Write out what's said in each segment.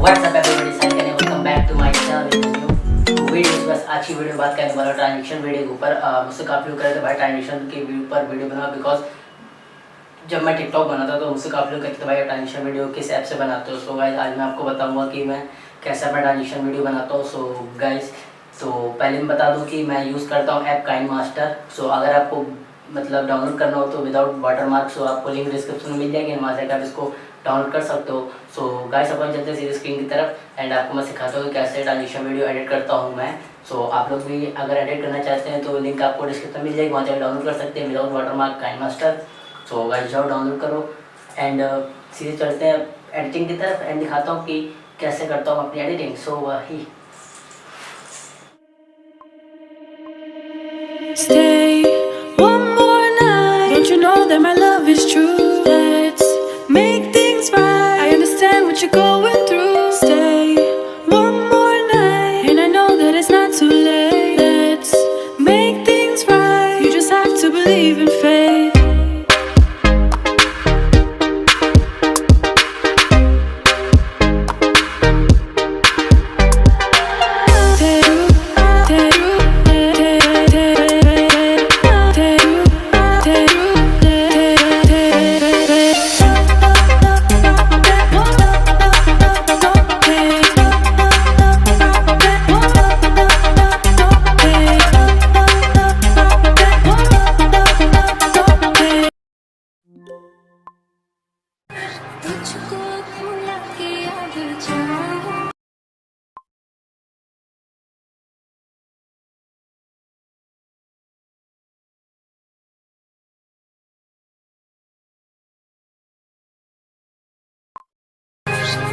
WhatsApp everybody, साइल करें, welcome back to my channel new videos. बस आज की वीडियो बात करने वाला ट्रांजेक्शन वीडियो के ऊपर। मुझसे काफ़ी लोग कह रहे थे भाई ट्रांजेक्शन के ऊपर वीडियो बना, बिकॉज जब मैं टिकटॉक बनाता तो मुझसे काफ़ी लोग कहते थे भाई ट्रांजेक्शन वीडियो किस ऐप से बनाते हो। सो गाइस आज मैं आपको बताऊंगा कि मैं कैसे अपना ट्रांजेक्शन वीडियो बनाता हूँ। सो गाइस तो पहले मैं बता दूँ कि मैं यूज़ करता हूँ ऐप काइनमास्टर। सो अगर आपको मतलब डाउनलोड करना हो तो विदाउट वाटरमार्क, सो आपको लिंक डिस्क्रिप्शन में मिल जाएगी, वहाँ से आप इसको डाउनलोड कर सकते हो। सो गाइस अपन चलते हैं सीधे स्क्रीन की तरफ एंड आपको मैं सिखाता हूँ कि कैसे ट्रांजेक्शन वीडियो एडिट करता हूँ मैं। सो आप लोग भी अगर एडिट करना चाहते हैं तो लिंक आपको डिस्क्रिप्शन में मिल जाएगी, वहाँ से डाउनलोड कर सकते हैं without watermark KineMaster. So guys जाओ डाउनलोड करो एंड सीधे चलते हैं एडिटिंग की तरफ एंड दिखाता हूँ कि कैसे करता हूँ अपनी एडिटिंग। सो वही Stay one more night. Don't you know that my love is true? Let's make things right. I understand what you're going through. Stay one more night, and I know that it's not too late. Let's make things right. You just have to believe in faith.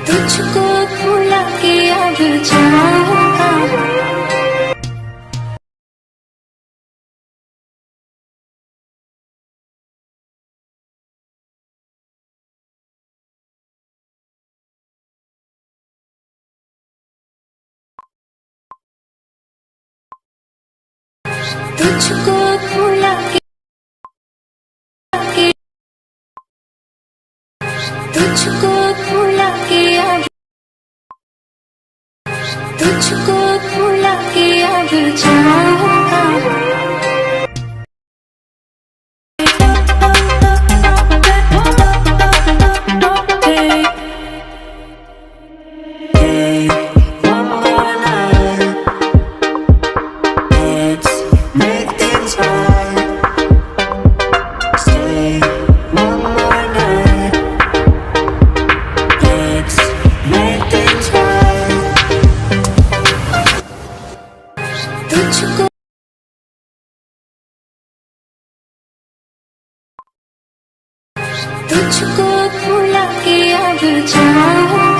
तुझको भुला के अब जाऊं, तुझको भुला के, तुझको भुला के अब, तुझको भुला के अब जाऊं। तुझको तुझको भुला के अब जाऊं।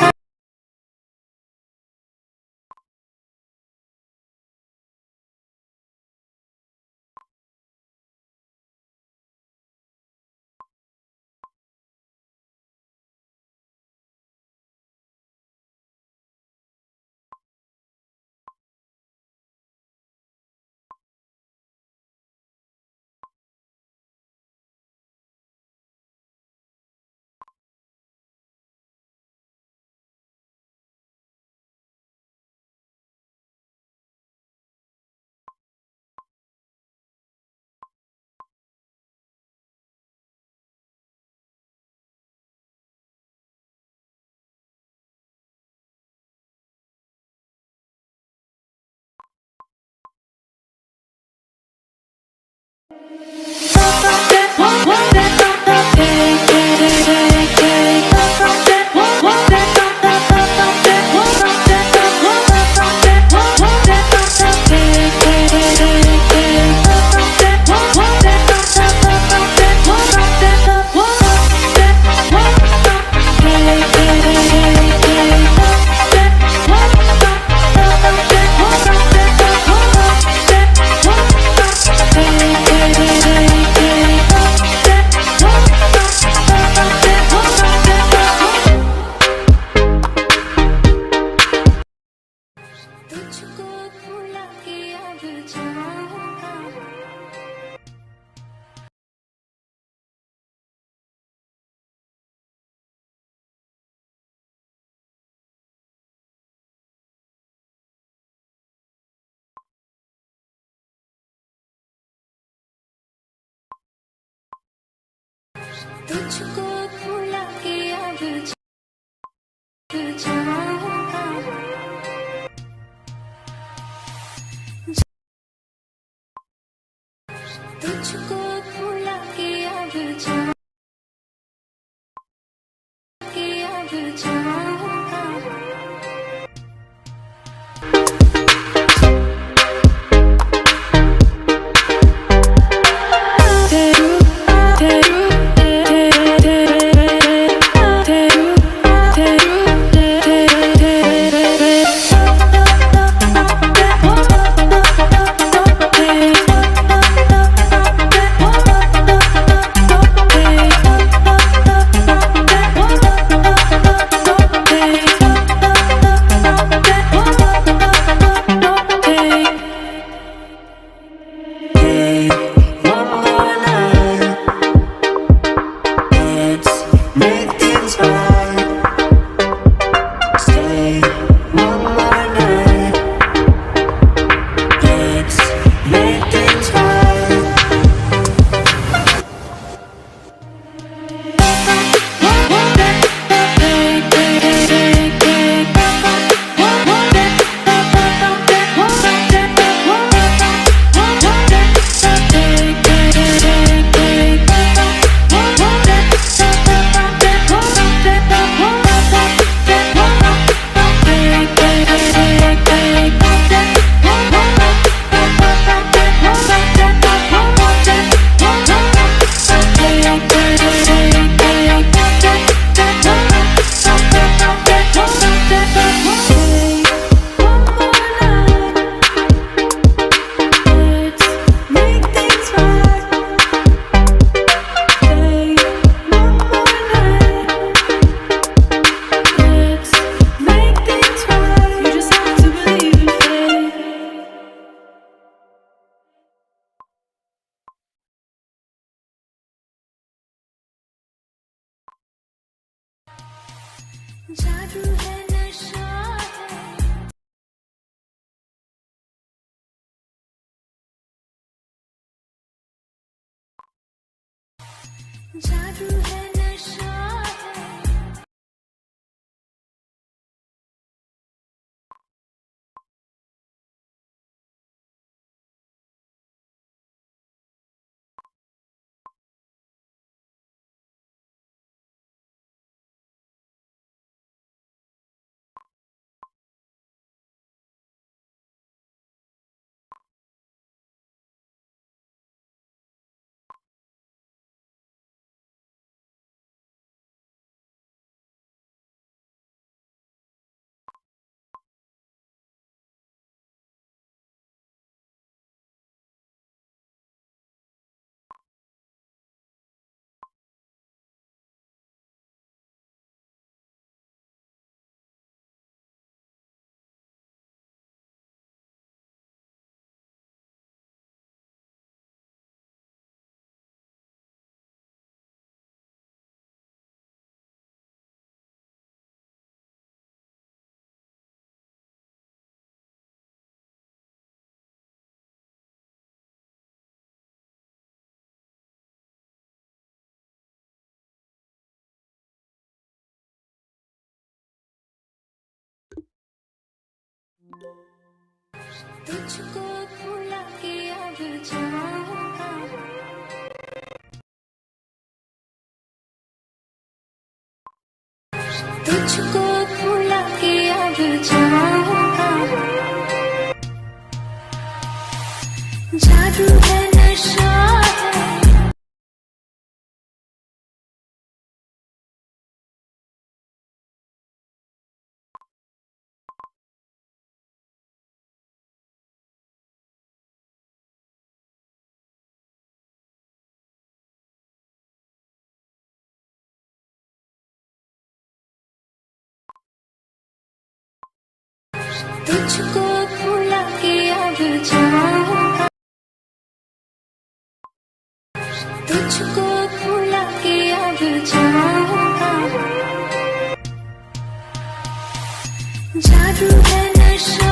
तुझको भुला के अब जाऊंगा तुझको भुला के अब जाऊंगा जादू है नशा है जादू है नशा है तुझको भुला के अब जाऊंगा तुझको भुला के अब जाऊंगा जादू है नशा है तुझको भुला के अब जाऊंगा तुझको भुला के अब जाऊंगा जादू है नशा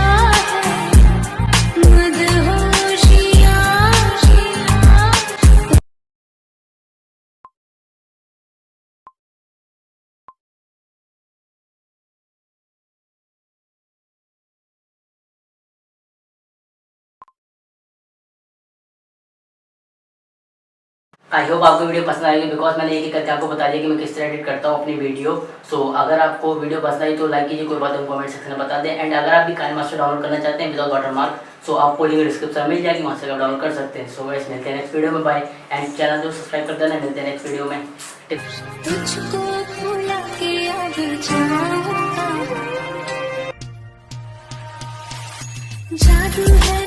आई होप आपको वीडियो पसंद आएगी, बिकॉज मैंने एक एक करके आपको बता दिया कि मैं किस तरह एडिट करता हूँ अपनी वीडियो। सो अगर आपको वीडियो पसंद आई तो लाइक कीजिए, कोई बात नहीं कमेंट सेक्शन में बता दें। एंड अगर आप भी काइनमास्टर डाउनलोड करना चाहते हैं विदाउट वाटरमार्क, सो आपको लिंक डिस्क्रिप्शन में मिल जाएगी, वहाँ से आप डाउनलोड कर सकते हैं। सो गाइस मिलते हैं नेक्स्ट वीडियो में, बाय। एंड चैनल को सब्सक्राइब कर देना, मिलते हैं नेक्स्ट वीडियो में। तुझको भुला के अब जाऊंगा, जादू है